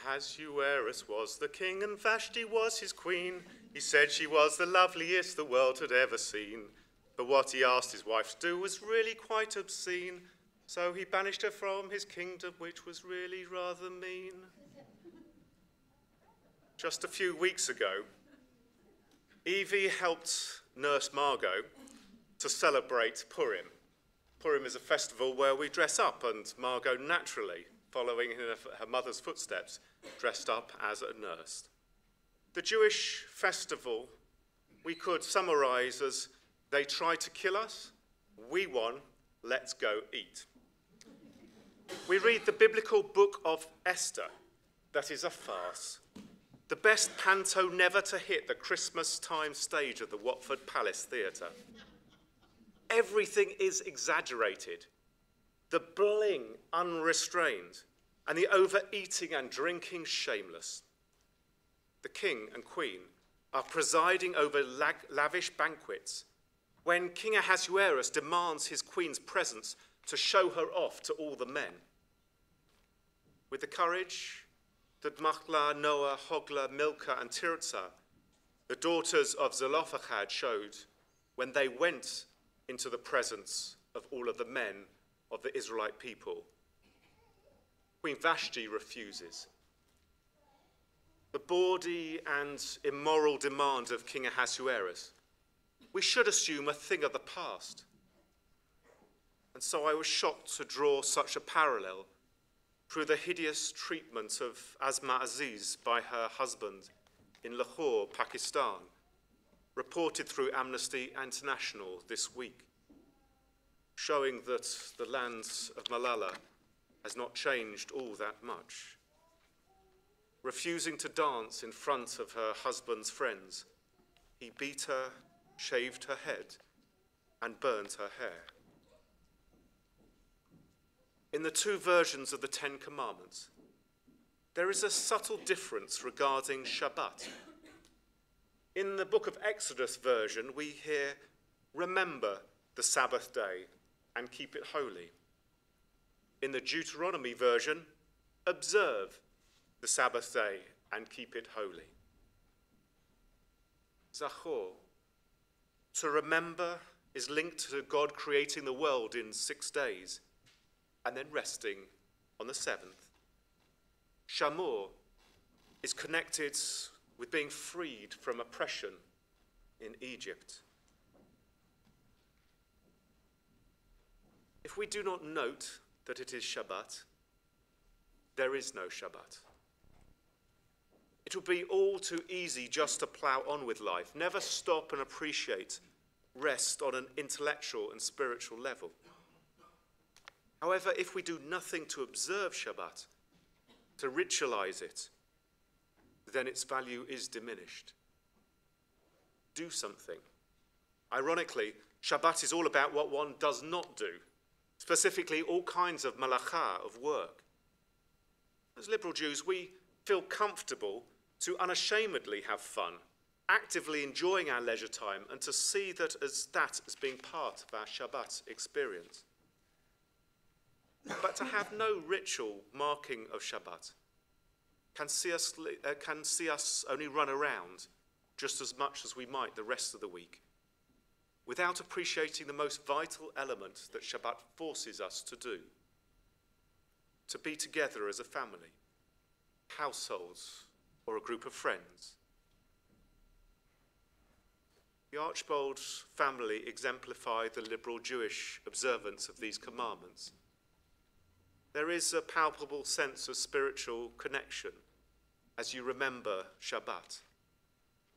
Ahasuerus was the king and Vashti was his queen. He said she was the loveliest the world had ever seen. But what he asked his wife to do was really quite obscene. So he banished her from his kingdom, which was really rather mean. Just a few weeks ago, Evie helped nurse Margot to celebrate Purim. Purim is a festival where we dress up, and Margot naturally, following in her mother's footsteps, dressed up as a nurse. The Jewish festival we could summarize as they tried to kill us, we won, let's go eat. We read the biblical book of Esther, that is a farce. the best panto never to hit the Christmas time stage of the Watford Palace Theatre. Everything is exaggerated, the bling unrestrained, and the overeating and drinking shameless. The king and queen are presiding over lavish banquets when King Ahasuerus demands his queen's presence to show her off to all the men. With the courage that Mahla, Noah, Hogla, Milcah, and Tirzah, the daughters of Zelophehad, showed when they went into the presence of all of the men of the Israelite people, Queen Vashti refuses. The bawdy and immoral demand of King Ahasuerus, we should assume a thing of the past. And so I was shocked to draw such a parallel through the hideous treatment of Asma Aziz by her husband in Lahore, Pakistan, reported through Amnesty International this week, showing that the land of Malala has not changed all that much. Refusing to dance in front of her husband's friends, he beat her, shaved her head, and burned her hair. In the two versions of the Ten Commandments, there is a subtle difference regarding Shabbat. In the Book of Exodus version, we hear, remember the Sabbath day and keep it holy. In the Deuteronomy version, observe the Sabbath day and keep it holy. Zachor, to remember, is linked to God creating the world in 6 days and then resting on the seventh. Shamor is connected with being freed from oppression in Egypt. If we do not note that it is Shabbat, there is no Shabbat. It would be all too easy just to plough on with life, never stop and appreciate rest on an intellectual and spiritual level. However, if we do nothing to observe Shabbat, to ritualize it, then its value is diminished. Do something. Ironically, Shabbat is all about what one does not do, specifically all kinds of malacha, of work. As liberal Jews, we feel comfortable to unashamedly have fun, actively enjoying our leisure time, and to see that as being part of our Shabbat experience. But to have no ritual marking of Shabbat can see us only run around just as much as we might the rest of the week, without appreciating the most vital element that Shabbat forces us to do: to be together as a family, households, or a group of friends. The Archbold family exemplify the liberal Jewish observance of these commandments. There is a palpable sense of spiritual connection as you remember Shabbat,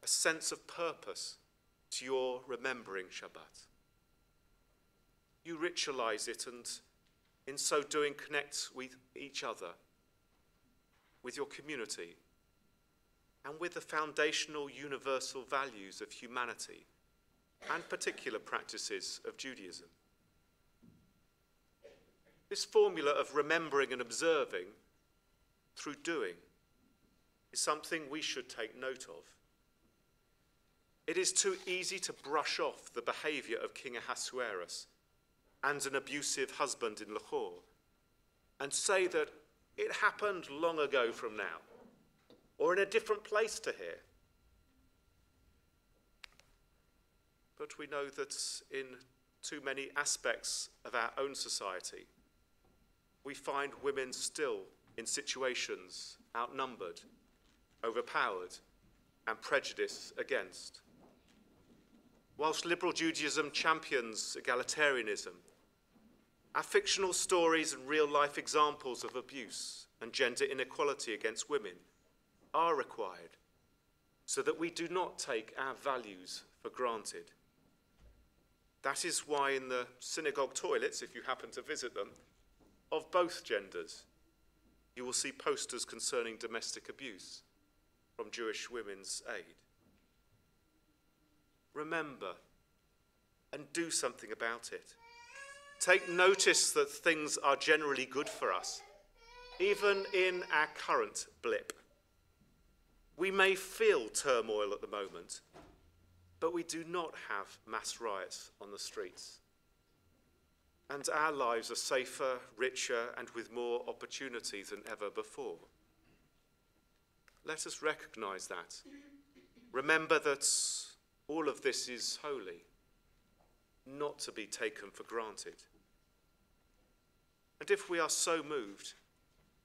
a sense of purpose to your remembering Shabbat. You ritualize it and in so doing connect with each other, with your community, and with the foundational universal values of humanity and particular practices of Judaism. This formula of remembering and observing through doing is something we should take note of. It is too easy to brush off the behavior of King Ahasuerus and an abusive husband in Lahore and say that it happened long ago from now, or in a different place to here. But we know that in too many aspects of our own society, we find women still in situations outnumbered, overpowered, and prejudiced against. Whilst liberal Judaism champions egalitarianism, our fictional stories and real-life examples of abuse and gender inequality against women are required so that we do not take our values for granted. That is why in the synagogue toilets, if you happen to visit them, of both genders, you will see posters concerning domestic abuse, from Jewish Women's Aid. Remember and do something about it. Take notice that things are generally good for us, even in our current blip. We may feel turmoil at the moment, but we do not have mass riots on the streets. And our lives are safer, richer, and with more opportunity than ever before. Let us recognize that. Remember that all of this is holy, not to be taken for granted. And if we are so moved,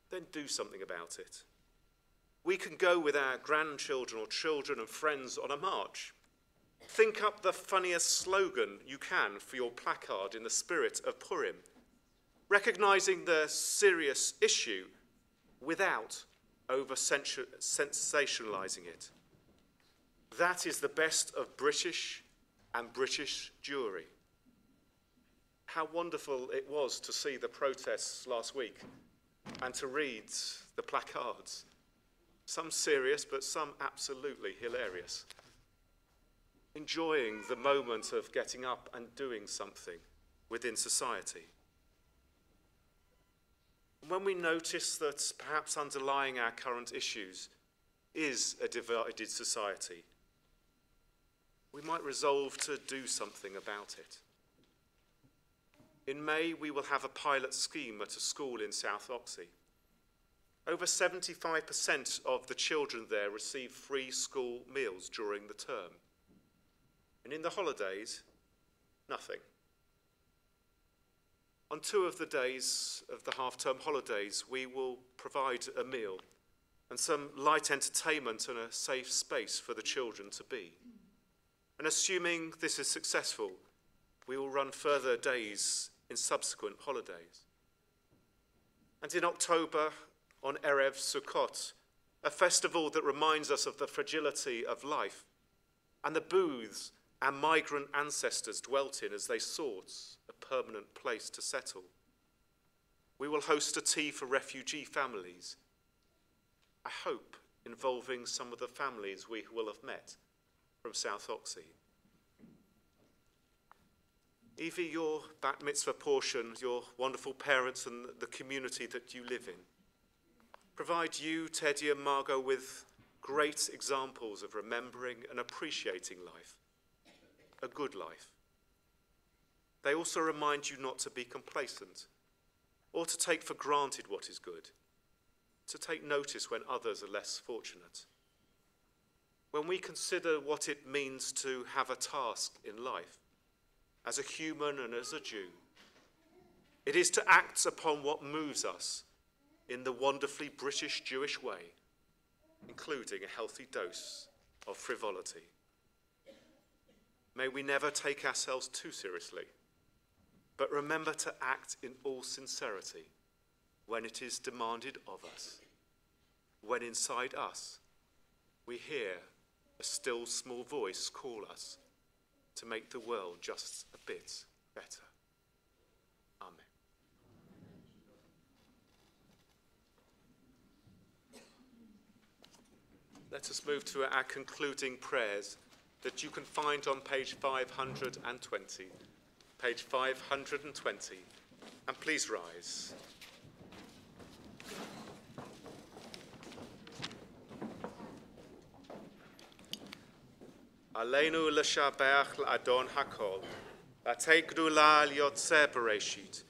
then do something about it. We can go with our grandchildren or children and friends on a march. Think up the funniest slogan you can for your placard in the spirit of Purim, recognizing the serious issue without over-sensationalizing it. That is the best of British and British Jewry. How wonderful it was to see the protests last week and to read the placards. Some serious, but some absolutely hilarious. Enjoying the moment of getting up and doing something within society. When we notice that perhaps underlying our current issues is a divided society, we might resolve to do something about it. In May, we will have a pilot scheme at a school in South Oxley. Over 75% of the children there receive free school meals during the term. And in the holidays, nothing. On 2 of the days of the half-term holidays, we will provide a meal and some light entertainment and a safe space for the children to be. And assuming this is successful, we will run further days in subsequent holidays. And in October, on Erev Sukkot, a festival that reminds us of the fragility of life and the booths our migrant ancestors dwelt in as they sought a permanent place to settle. We will host a tea for refugee families, I hope involving some of the families we will have met from South Oxley. Evie, your bat mitzvah portion, your wonderful parents and the community that you live in, provide you, Teddy and Margot with great examples of remembering and appreciating life, a good life. They also remind you not to be complacent or to take for granted what is good, to take notice when others are less fortunate. When we consider what it means to have a task in life, as a human and as a Jew, it is to act upon what moves us in the wonderfully British Jewish way, including a healthy dose of frivolity. May we never take ourselves too seriously, but remember to act in all sincerity when it is demanded of us, when inside us we hear a still small voice call us to make the world just a bit better. Amen. Let us move to our concluding prayers that you can find on page 520. Page 520. And please rise. Aleinu l'shabach l'adon hakol, v'atei gdula l'yotzeh bereshit,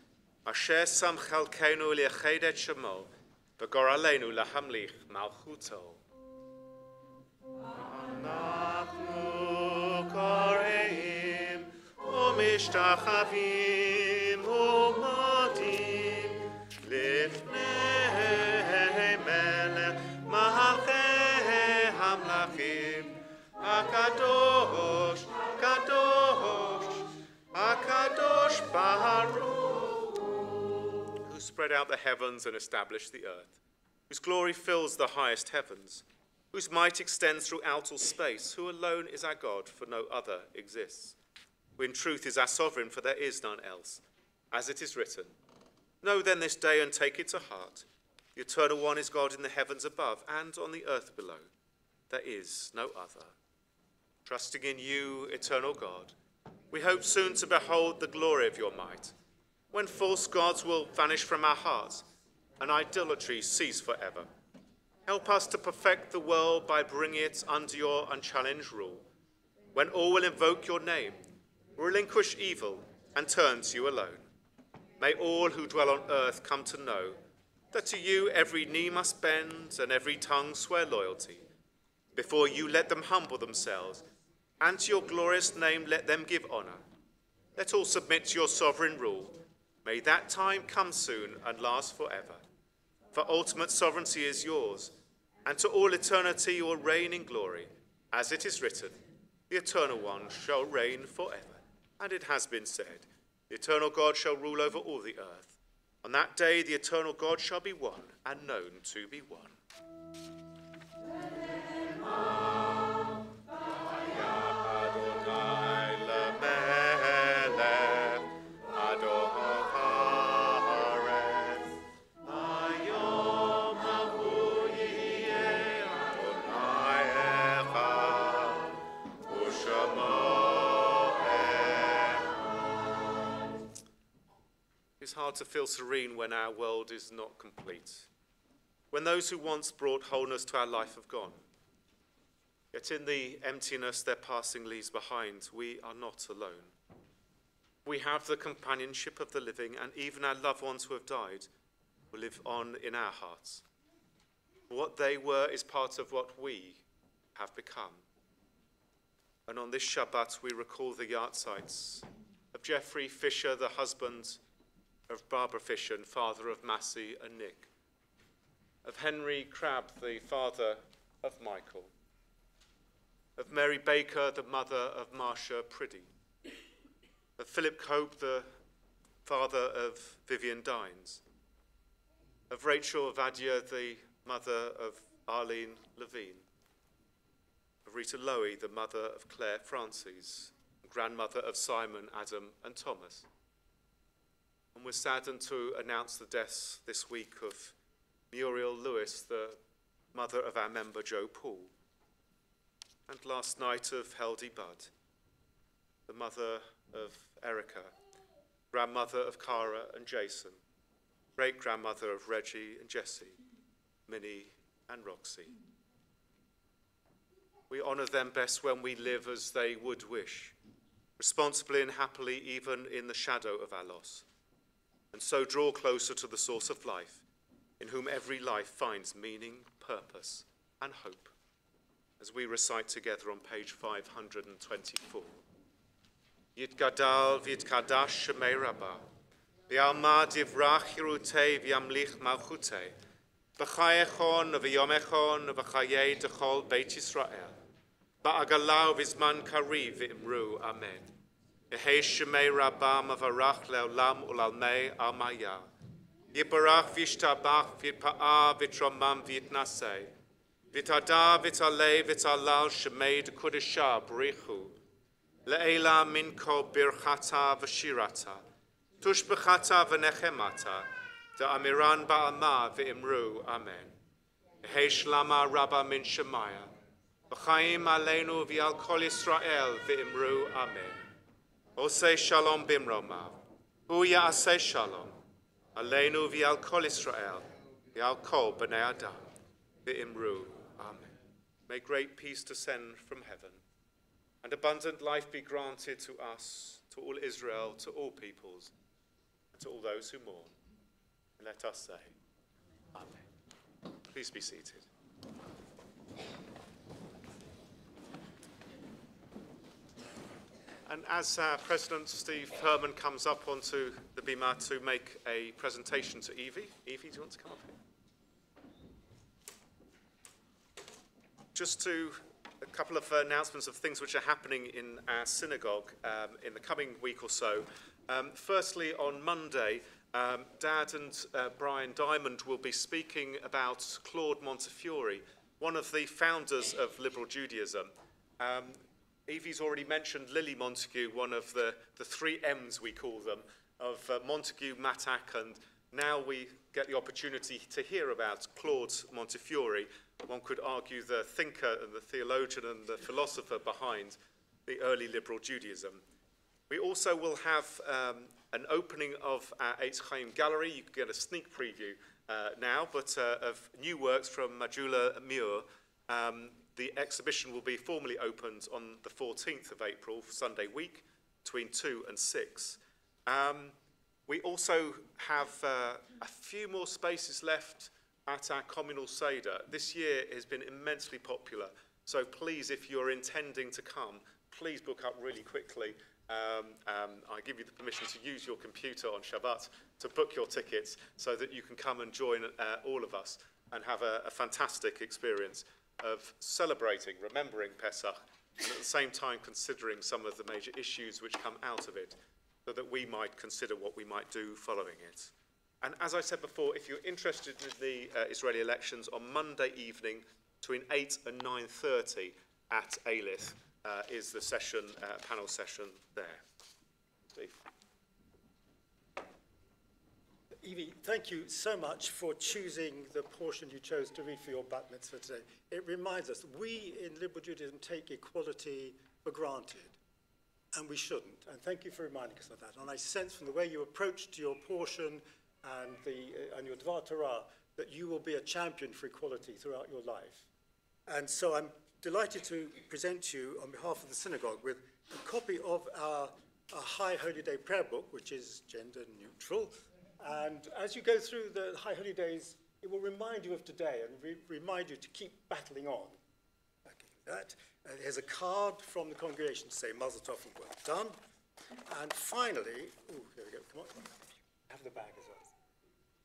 asher sam chalkeinu li'ached et shemo, v'gor aleinu l'hamlich malchuto. Anachnu koreim, u'mishtachavim, u'modim, lifnei melech malchei hamlachim, HaKadosh, Kadosh, HaKadosh Baruch, who spread out the heavens and established the earth, whose glory fills the highest heavens, whose might extends throughout all space, who alone is our God, for no other exists, who in truth is our sovereign, for there is none else. As it is written, know then this day and take it to heart, the Eternal One is God in the heavens above and on the earth below. there is no other. Trusting in you, eternal God, we hope soon to behold the glory of your might, when false gods will vanish from our hearts and idolatry cease forever. Help us to perfect the world by bringing it under your unchallenged rule, when all will invoke your name, relinquish evil, and turn to you alone. May all who dwell on earth come to know that to you every knee must bend and every tongue swear loyalty. Before you let them humble themselves, and to your glorious name let them give honor. Let all submit to your sovereign rule. May that time come soon and last forever. For ultimate sovereignty is yours, and to all eternity you will reign in glory. As it is written, the Eternal One shall reign forever. And it has been said, the eternal God shall rule over all the earth. On that day the eternal God shall be one and known to be one. It's hard to feel serene when our world is not complete, when those who once brought wholeness to our life have gone. Yet in the emptiness their passing leaves behind, we are not alone. We have the companionship of the living, and even our loved ones who have died will live on in our hearts. What they were is part of what we have become. And on this Shabbat we recall the yahrzeits of Geoffrey Fisher, the husband of Barbara Fisher and father of Massey and Nick, of Henry Crabb, the father of Michael, of Mary Baker, the mother of Marcia Priddy, of Philip Cope, the father of Vivian Dines, of Rachel Vadia, the mother of Arlene Levine, of Rita Lowy, the mother of Claire Francis, grandmother of Simon, Adam and Thomas. And we're saddened to announce the deaths this week of Muriel Lewis, the mother of our member Joe Paul, and last night of Heldy Budd, the mother of Erica, grandmother of Cara and Jason, great-grandmother of Reggie and Jessie, Minnie and Roxy. We honour them best when we live as they would wish, responsibly and happily even in the shadow of our loss, and so draw closer to the source of life, in whom every life finds meaning, purpose, and hope, as we recite together on page 524. Yitgadal v'yitkadash shemei Rabbah, v'yalmad yivrach hirutei v'yamlich malchutei, v'chayechon v'yomechon v'chayei dechol Beit Yisrael, ba'agalau v'zman kariv v'imru amen. Yehei shemei Rabbah mavarach le'olam ulalmei almaya. Yibarach v'yishtabach v'yitpa'ah v'yitromam v'yitnasei. V'tada v'talei v'talal shemei d'kodeshah b'richu. Le'ela minko birchata v'shirata. Tushbechata v'nechemata. Da'amiran ba'alma v'imru amen. Yehei shlama Rabbah min Shemaya. V'chaim aleinu v'yal kol Yisrael v'imru amen. Osei shalom bimromav, hu ya'aseh shalom, aleinu v'yal kol Yisrael, v'yal kol b'nei Adam, v'imru, amen. May great peace descend from heaven, and abundant life be granted to us, to all Israel, to all peoples, and to all those who mourn. And let us say, amen. Please be seated. And as President Steve Herman comes up onto the bima to make a presentation to Evie. Evie, do you want to come up here? Just a couple of announcements of things which are happening in our synagogue in the coming week or so. Firstly, on Monday, Dad and Brian Diamond will be speaking about Claude Montefiore, one of the founders of liberal Judaism. Evie's already mentioned Lily Montague, one of the three M's we call them, of Montague, Mattock and Now we get the opportunity to hear about Claude Montefiore, one could argue the thinker and the theologian and the philosopher behind the early liberal Judaism. We also will have an opening of our Eitz Chaim Gallery. You can get a sneak preview now, but of new works from Majula Muir. The exhibition will be formally opened on the 14th of April, Sunday week, between 2 and 6. We also have a few more spaces left at our communal Seder. This year has been immensely popular, so please, if you're intending to come, please book up really quickly. I give you the permission to use your computer on Shabbat to book your tickets so that you can come and join all of us and have a fantastic experience of celebrating, remembering Pesach, and at the same time considering some of the major issues which come out of it, so that we might consider what we might do following it. And as I said before, if you're interested in the Israeli elections, on Monday evening between 8 and 9:30 at Eilith is the session, panel session there. Steve. Evie, thank you so much for choosing the portion you chose to read for your bat mitzvah today. It reminds us, we in liberal Judaism take equality for granted, and we shouldn't. And thank you for reminding us of that. And I sense from the way you approached your portion and your Dvar Torah that you will be a champion for equality throughout your life. And so I'm delighted to present to you on behalf of the synagogue with a copy of our High Holy Day prayer book, which is gender neutral. And as you go through the High Holy Days, it will remind you of today and remind you to keep battling on. Okay, that. Here's a card from the congregation to say Mazel Tov and well done. And finally, here we go, come on. Have the bag as well.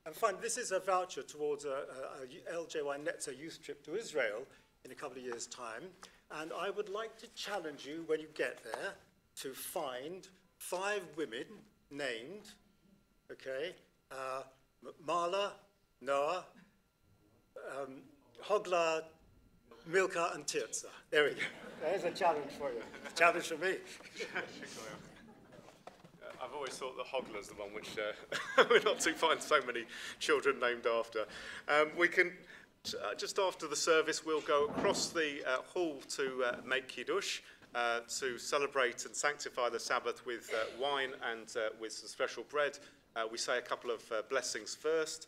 And finally, this is a voucher towards a LJY Netzer youth trip to Israel in a couple of years' time. And I would like to challenge you when you get there to find 5 women named, okay, Marla, Noah, Hogla, Milka, and Tirza. There we go. There's a challenge for you. A challenge for me. I've always thought that Hogla's the one which we're not to find so many children named after. We can, just after the service, we'll go across the hall to make Kiddush, to celebrate and sanctify the Sabbath with wine and with some special bread. We say a couple of blessings first,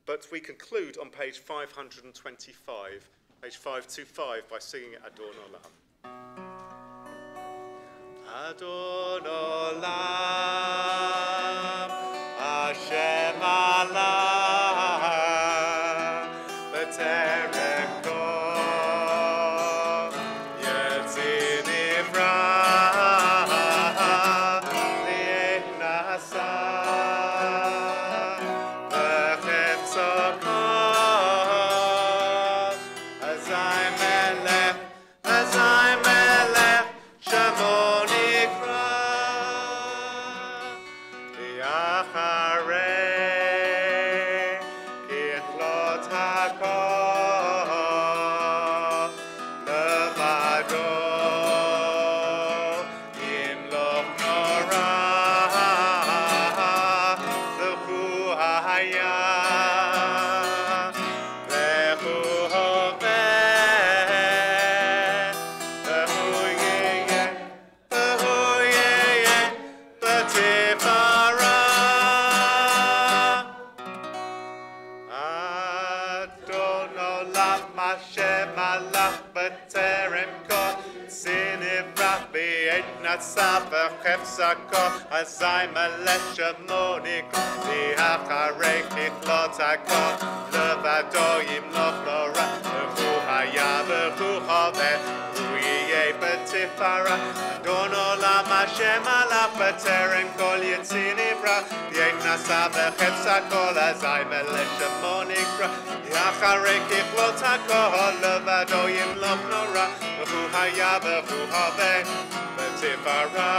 but we conclude on page 525, page 525, by singing Adon Olam. Adon Olam, Hashem Allah, B'terem kol, Yetzir Nivra, Li'eh Nasa, B'chefzo kol, Azai Melech, Shemo Azai Melech Shemo Nikra Li'acharei Kichlot HaKol Levado Yimloch Nora V'hu Haya V'hu Choveh V'hu Yiyeh B'tifara Adon Olam Hashem Alach B'terem Kol Yetzir Nivra V'yein Nasa V'chefz HaKol Azai Melech Shemo Nikra Li'acharei Kichlot HaKol Levado Yimloch Nora V'hu Haya V'hu Choveh B'tifara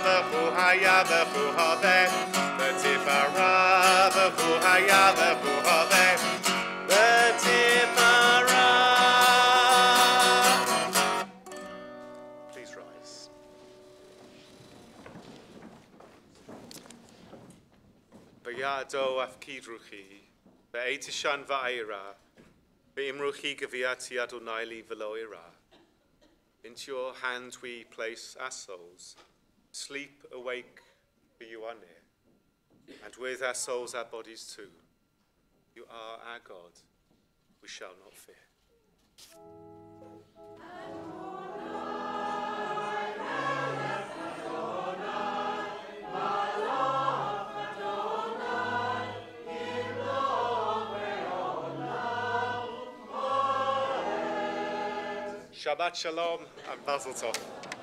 v'hu haya v'hu haveh B'tifara v'hu haya v'hu haveh B'tifara. Please rise. Viado af kidruchi, be eitishan va aira, be imruchi gaviati adonaili veloira. Into your hands we place our souls. Sleep, awake, for you are near. And with our souls, our bodies too. You are our God. We shall not fear. Shabbat Shalom and Mazel Tov.